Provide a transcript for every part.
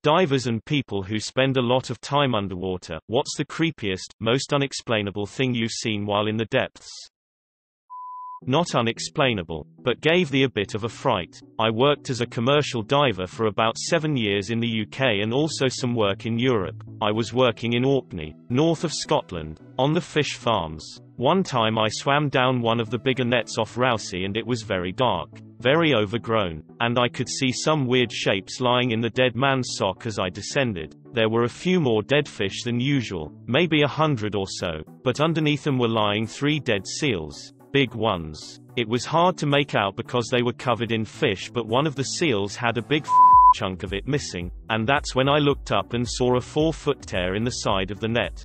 Divers and people who spend a lot of time underwater. What's the creepiest, most unexplainable thing you've seen while in the depths? Not unexplainable, but gave the a bit of a fright. I worked as a commercial diver for about 7 years in the UK and also some work in Europe. I was working in Orkney, north of Scotland, on the fish farms. One time I swam down one of the bigger nets off Rousey and it was very dark, very overgrown, and I could see some weird shapes lying in the dead man's sock as I descended. There were a few more dead fish than usual, maybe 100 or so, but underneath them were lying 3 dead seals. Big ones. It was hard to make out because they were covered in fish, but one of the seals had a big chunk of it missing, and that's when I looked up and saw a 4-foot tear in the side of the net.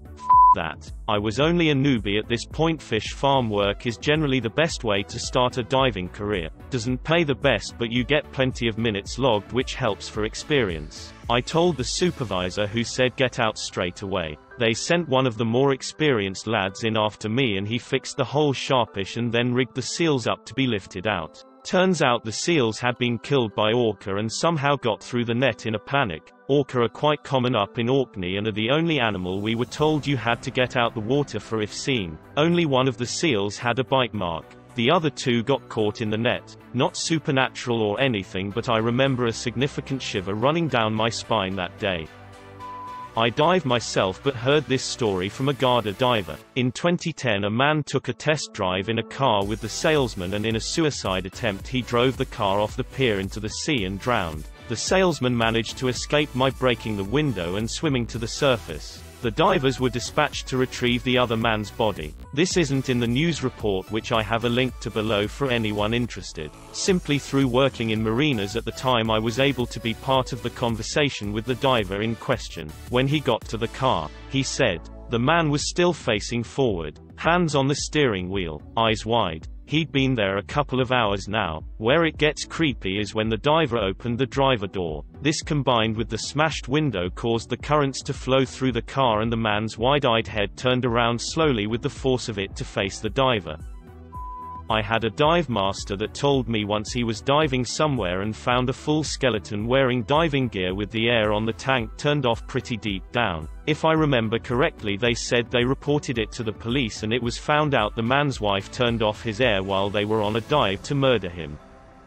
That. I was only a newbie at this point. Fish farm work is generally the best way to start a diving career. Doesn't pay the best, but you get plenty of minutes logged, which helps for experience. I told the supervisor, who said get out straight away. They sent one of the more experienced lads in after me and he fixed the hole sharpish and then rigged the seals up to be lifted out. Turns out the seals had been killed by orca and somehow got through the net in a panic. Orca are quite common up in Orkney and are the only animal we were told you had to get out the water for if seen. Only one of the seals had a bite mark. The other 2 got caught in the net. Not supernatural or anything, but I remember a significant shiver running down my spine that day. I dive myself but heard this story from a Garda diver. In 2010 a man took a test drive in a car with the salesman and in a suicide attempt he drove the car off the pier into the sea and drowned. The salesman managed to escape by breaking the window and swimming to the surface. The divers were dispatched to retrieve the other man's body. This isn't in the news report, which I have a link to below for anyone interested. Simply through working in marinas at the time I was able to be part of the conversation with the diver in question. When he got to the car, he said, the man was still facing forward, hands on the steering wheel, eyes wide. He'd been there a couple of hours now. Where it gets creepy is when the diver opened the driver door. This combined with the smashed window caused the currents to flow through the car and the man's wide-eyed head turned around slowly with the force of it to face the diver. I had a dive master that told me once he was diving somewhere and found a full skeleton wearing diving gear with the air on the tank turned off pretty deep down. If I remember correctly, they said they reported it to the police and it was found out the man's wife turned off his air while they were on a dive to murder him.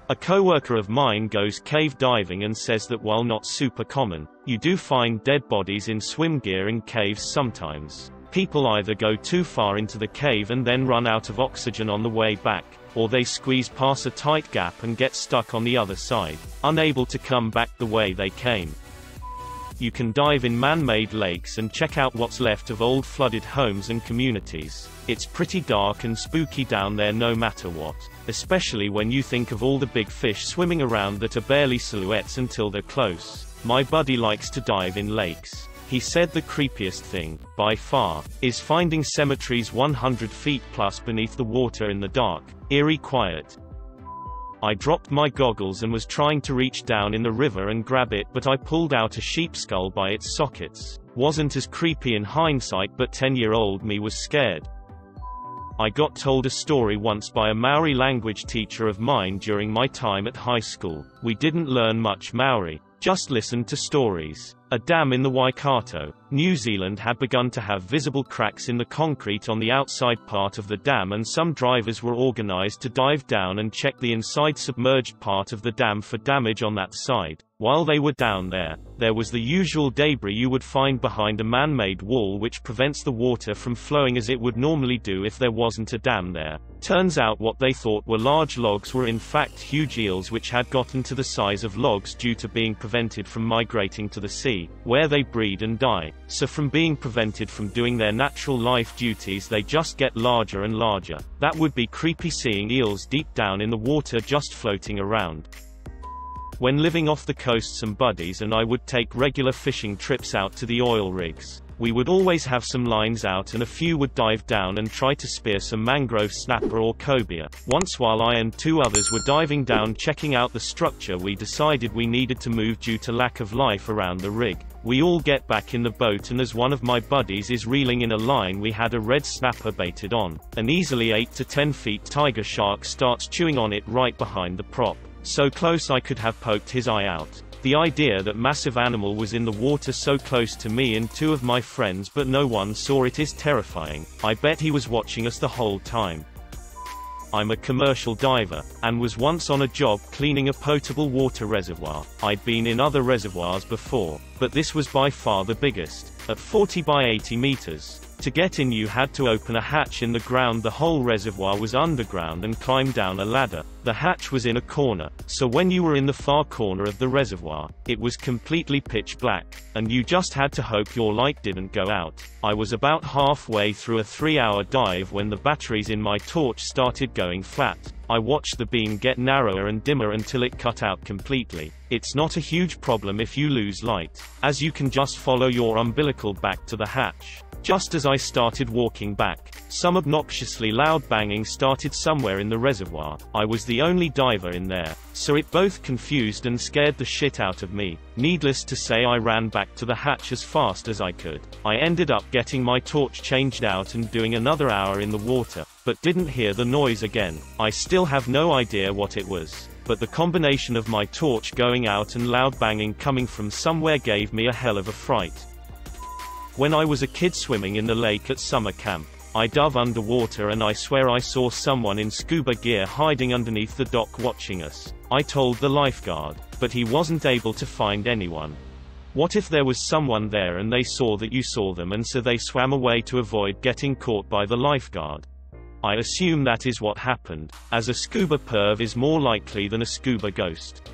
A coworker of mine goes cave diving and says that while not super common, you do find dead bodies in swim gear in caves sometimes. People either go too far into the cave and then run out of oxygen on the way back, or they squeeze past a tight gap and get stuck on the other side, unable to come back the way they came. You can dive in man-made lakes and check out what's left of old flooded homes and communities. It's pretty dark and spooky down there no matter what, especially when you think of all the big fish swimming around that are barely silhouettes until they're close. My buddy likes to dive in lakes. He said the creepiest thing, by far, is finding cemeteries 100 feet plus beneath the water in the dark, eerie quiet. I dropped my goggles and was trying to reach down in the river and grab it, but I pulled out a sheep skull by its sockets. Wasn't as creepy in hindsight, but 10-year-old me was scared. I got told a story once by a Maori language teacher of mine during my time at high school. We didn't learn much Maori, just listened to stories. A dam in the Waikato, New Zealand had begun to have visible cracks in the concrete on the outside part of the dam, and some drivers were organized to dive down and check the inside submerged part of the dam for damage on that side. While they were down there, there was the usual debris you would find behind a man-made wall which prevents the water from flowing as it would normally do if there wasn't a dam there. Turns out what they thought were large logs were in fact huge eels which had gotten to the size of logs due to being prevented from migrating to the sea, where they breed and die. So from being prevented from doing their natural life duties, they just get larger and larger. That would be creepy, seeing eels deep down in the water just floating around. When living off the coast, some buddies and I would take regular fishing trips out to the oil rigs. We would always have some lines out and a few would dive down and try to spear some mangrove snapper or cobia. Once while I and 2 others were diving down checking out the structure, we decided we needed to move due to lack of life around the rig. We all get back in the boat, and as one of my buddies is reeling in a line we had a red snapper baited on, an easily 8 to 10 feet tiger shark starts chewing on it right behind the prop. So close I could have poked his eye out. The idea that massive animal was in the water so close to me and two of my friends but no one saw it is terrifying. I bet he was watching us the whole time. I'm a commercial diver, and was once on a job cleaning a potable water reservoir. I'd been in other reservoirs before, but this was by far the biggest, at 40 by 80 meters. To get in you had to open a hatch in the ground. The whole reservoir was underground and climb down a ladder. The hatch was in a corner, so when you were in the far corner of the reservoir, it was completely pitch black, and you just had to hope your light didn't go out. I was about halfway through a 3-hour dive when the batteries in my torch started going flat. I watched the beam get narrower and dimmer until it cut out completely. It's not a huge problem if you lose light, as you can just follow your umbilical back to the hatch. Just as I started walking back, some obnoxiously loud banging started somewhere in the reservoir. I was the only diver in there, so it both confused and scared the shit out of me. Needless to say, I ran back to the hatch as fast as I could. I ended up getting my torch changed out and doing another hour in the water, but didn't hear the noise again. I still have no idea what it was, but the combination of my torch going out and loud banging coming from somewhere gave me a hell of a fright. When I was a kid swimming in the lake at summer camp, I dove underwater and I swear I saw someone in scuba gear hiding underneath the dock watching us. I told the lifeguard, but he wasn't able to find anyone. What if there was someone there and they saw that you saw them and so they swam away to avoid getting caught by the lifeguard? I assume that is what happened, as a scuba perv is more likely than a scuba ghost.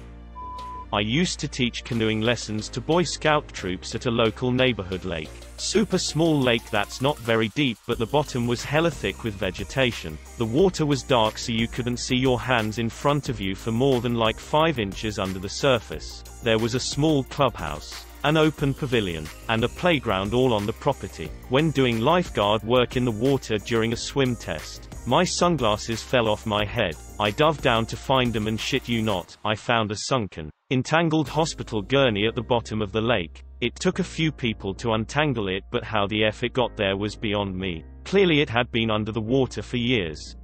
I used to teach canoeing lessons to Boy Scout troops at a local neighborhood lake. Super small lake that's not very deep, but the bottom was hella thick with vegetation. The water was dark so you couldn't see your hands in front of you for more than like 5 inches under the surface. There was a small clubhouse, an open pavilion, and a playground all on the property. When doing lifeguard work in the water during a swim test, my sunglasses fell off my head. I dove down to find them and shit you not, I found a sunken, entangled hospital gurney at the bottom of the lake. It took a few people to untangle it, but how the F it got there was beyond me. Clearly it had been under the water for years.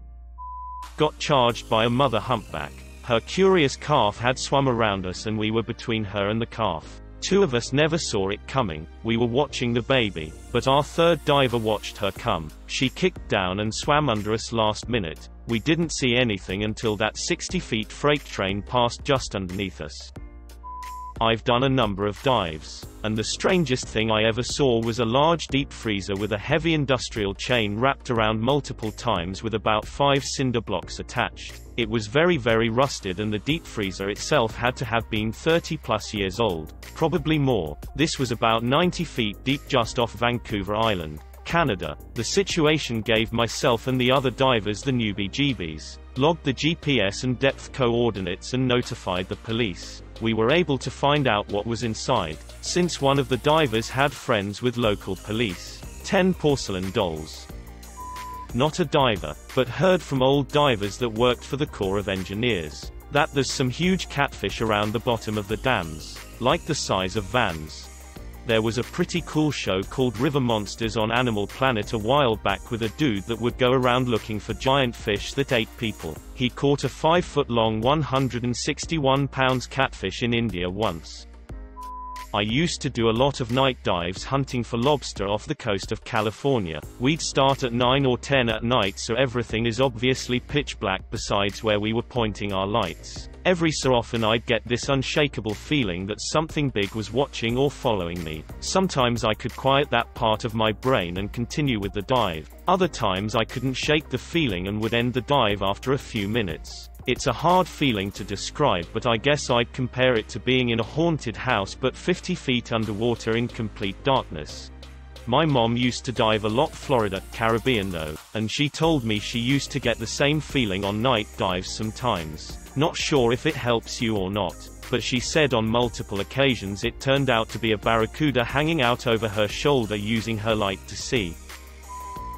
Got charged by a mother humpback. Her curious calf had swum around us and we were between her and the calf. 2 of us never saw it coming. We were watching the baby, but our third diver watched her come. She kicked down and swam under us last minute. We didn't see anything until that 60 feet freight train passed just underneath us. I've done a number of dives, and the strangest thing I ever saw was a large deep freezer with a heavy industrial chain wrapped around multiple times with about 5 cinder blocks attached. It was very rusted and the deep freezer itself had to have been 30+ years old, probably more. This was about 90 feet deep just off Vancouver Island, Canada. The situation gave myself and the other divers the newbie-jeebies. Logged the GPS and depth coordinates and notified the police. We were able to find out what was inside, since one of the divers had friends with local police. 10 porcelain dolls. Not a diver, but heard from old divers that worked for the Corps of Engineers, that there's some huge catfish around the bottom of the dams, like the size of vans. There was a pretty cool show called River Monsters on Animal Planet a while back with a dude that would go around looking for giant fish that ate people. He caught a 5-foot-long 161-pound catfish in India once. I used to do a lot of night dives hunting for lobster off the coast of California. We'd start at 9 or 10 at night so everything is obviously pitch black besides where we were pointing our lights. Every so often I'd get this unshakable feeling that something big was watching or following me. Sometimes I could quiet that part of my brain and continue with the dive. Other times I couldn't shake the feeling and would end the dive after a few minutes. It's a hard feeling to describe, but I guess I'd compare it to being in a haunted house but 50 feet underwater in complete darkness. My mom used to dive a lot Florida, Caribbean though, and she told me she used to get the same feeling on night dives sometimes. Not sure if it helps you or not, but she said on multiple occasions it turned out to be a barracuda hanging out over her shoulder using her light to see.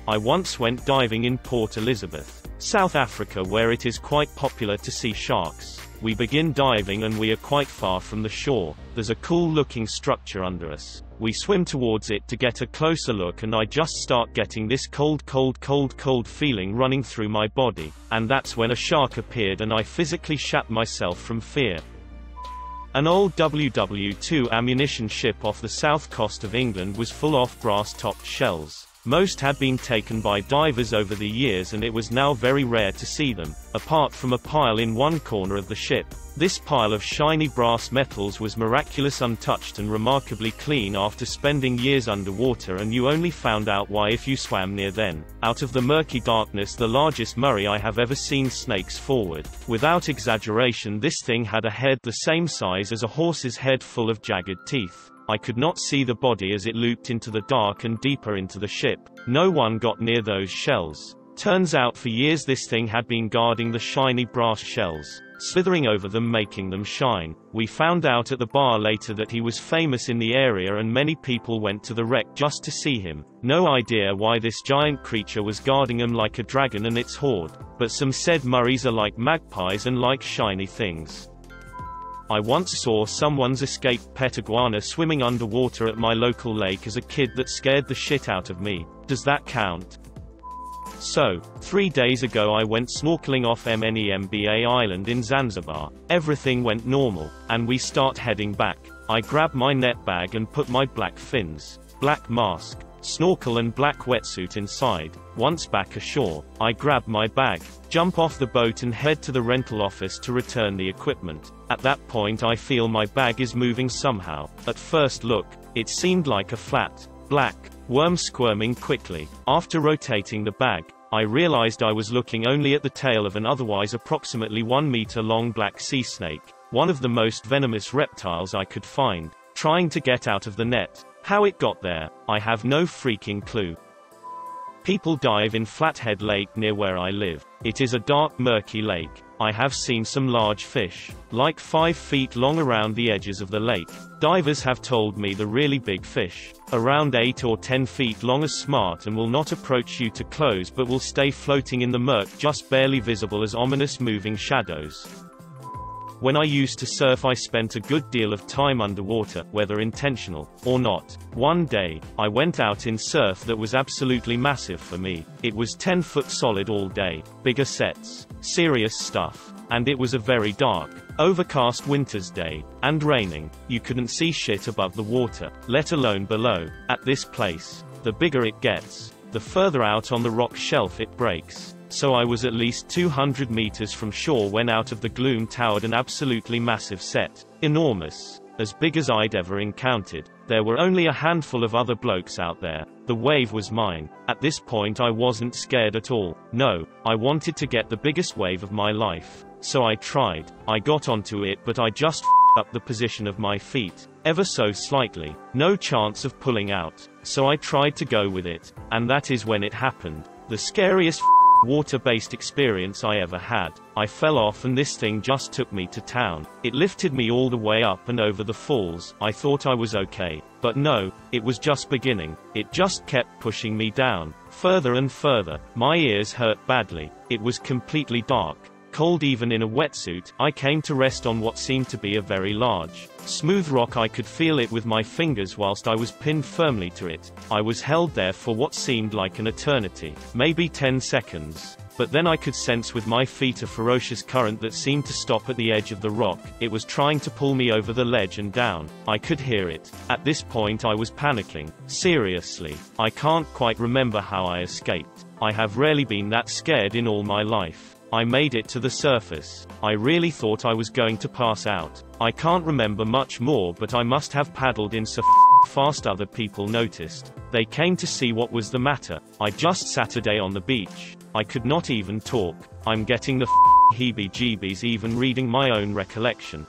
I once went diving in Port Elizabeth, South Africa, where it is quite popular to see sharks. We begin diving and we are quite far from the shore. There's a cool looking structure under us. We swim towards it to get a closer look and I just start getting this cold feeling running through my body. And that's when a shark appeared and I physically shat myself from fear. An old WW2 ammunition ship off the south coast of England was full of brass-topped shells. Most had been taken by divers over the years and it was now very rare to see them, apart from a pile in one corner of the ship. This pile of shiny brass metals was miraculous, untouched and remarkably clean after spending years underwater, and you only found out why if you swam near then. Out of the murky darkness, the largest Murray I have ever seen snakes forward. Without exaggeration, this thing had a head the same size as a horse's head, full of jagged teeth. I could not see the body as it looped into the dark and deeper into the ship. No one got near those shells. Turns out for years this thing had been guarding the shiny brass shells, slithering over them, making them shine. We found out at the bar later that he was famous in the area and many people went to the wreck just to see him. No idea why this giant creature was guarding him like a dragon and its horde, but some said Murrays are like magpies and like shiny things. I once saw someone's escaped pet iguana swimming underwater at my local lake as a kid that scared the shit out of me. Does that count? So, 3 days ago I went snorkeling off Mnemba Island in Zanzibar. Everything went normal, and we start heading back. I grab my net bag and put my black fins, black mask, snorkel and black wetsuit inside. Once back ashore, I grab my bag, jump off the boat and head to the rental office to return the equipment. At that point I feel my bag is moving somehow. At first look, it seemed like a flat, black worm squirming quickly. After rotating the bag, I realized I was looking only at the tail of an otherwise approximately 1 meter long black sea snake, one of the most venomous reptiles I could find, trying to get out of the net. How it got there, I have no freaking clue. People dive in Flathead Lake near where I live. It is a dark, murky lake. I have seen some large fish, like 5 feet long, around the edges of the lake. Divers have told me the really big fish, around 8 or 10 feet long, are smart and will not approach you to close but will stay floating in the murk, just barely visible as ominous moving shadows. When I used to surf I spent a good deal of time underwater, whether intentional or not. One day, I went out in surf that was absolutely massive for me. It was 10 foot solid all day, bigger sets, serious stuff. And it was a very dark, overcast winter's day, and raining. You couldn't see shit above the water, let alone below. At this place, the bigger it gets, the further out on the rock shelf it breaks. So I was at least 200 meters from shore when out of the gloom towered an absolutely massive set. Enormous. As big as I'd ever encountered. There were only a handful of other blokes out there. The wave was mine. At this point I wasn't scared at all. No, I wanted to get the biggest wave of my life. So I tried. I got onto it but I just f***ed up the position of my feet, ever so slightly. No chance of pulling out. So I tried to go with it. And that is when it happened. The scariest water-based experience I ever had. I fell off and this thing just took me to town. It lifted me all the way up and over the falls. I thought I was okay. But no, it was just beginning. It just kept pushing me down, further and further. My ears hurt badly. It was completely dark. Cold even in a wetsuit. I came to rest on what seemed to be a very large, smooth rock. I could feel it with my fingers whilst I was pinned firmly to it. I was held there for what seemed like an eternity, maybe 10 seconds. But then I could sense with my feet a ferocious current that seemed to stop at the edge of the rock. It was trying to pull me over the ledge and down. I could hear it. At this point I was panicking. Seriously. I can't quite remember how I escaped. I have rarely been that scared in all my life. I made it to the surface. I really thought I was going to pass out. I can't remember much more, but I must have paddled in so fast other people noticed. They came to see what was the matter. I just sat a day on the beach. I could not even talk. I'm getting the heebie-jeebies even reading my own recollection.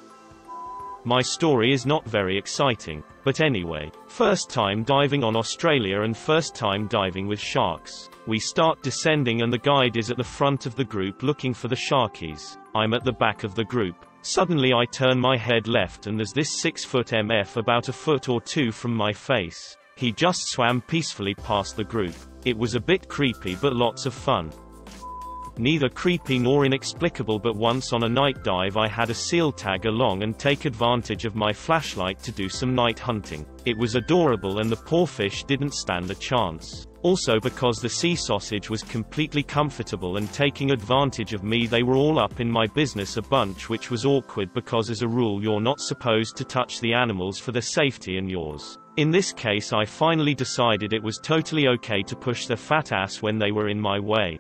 My story is not very exciting, but anyway. First time diving on Australia and first time diving with sharks. We start descending and the guide is at the front of the group looking for the sharkies. I'm at the back of the group. Suddenly I turn my head left and there's this 6-foot MF about a foot or two from my face. He just swam peacefully past the group. It was a bit creepy but lots of fun. Neither creepy nor inexplicable, but once on a night dive I had a seal tag along and take advantage of my flashlight to do some night hunting. It was adorable and the poor fish didn't stand a chance. Also because the sea sausage was completely comfortable and taking advantage of me, they were all up in my business a bunch, which was awkward because as a rule you're not supposed to touch the animals for their safety and yours. In this case I finally decided it was totally okay to push their fat ass when they were in my way.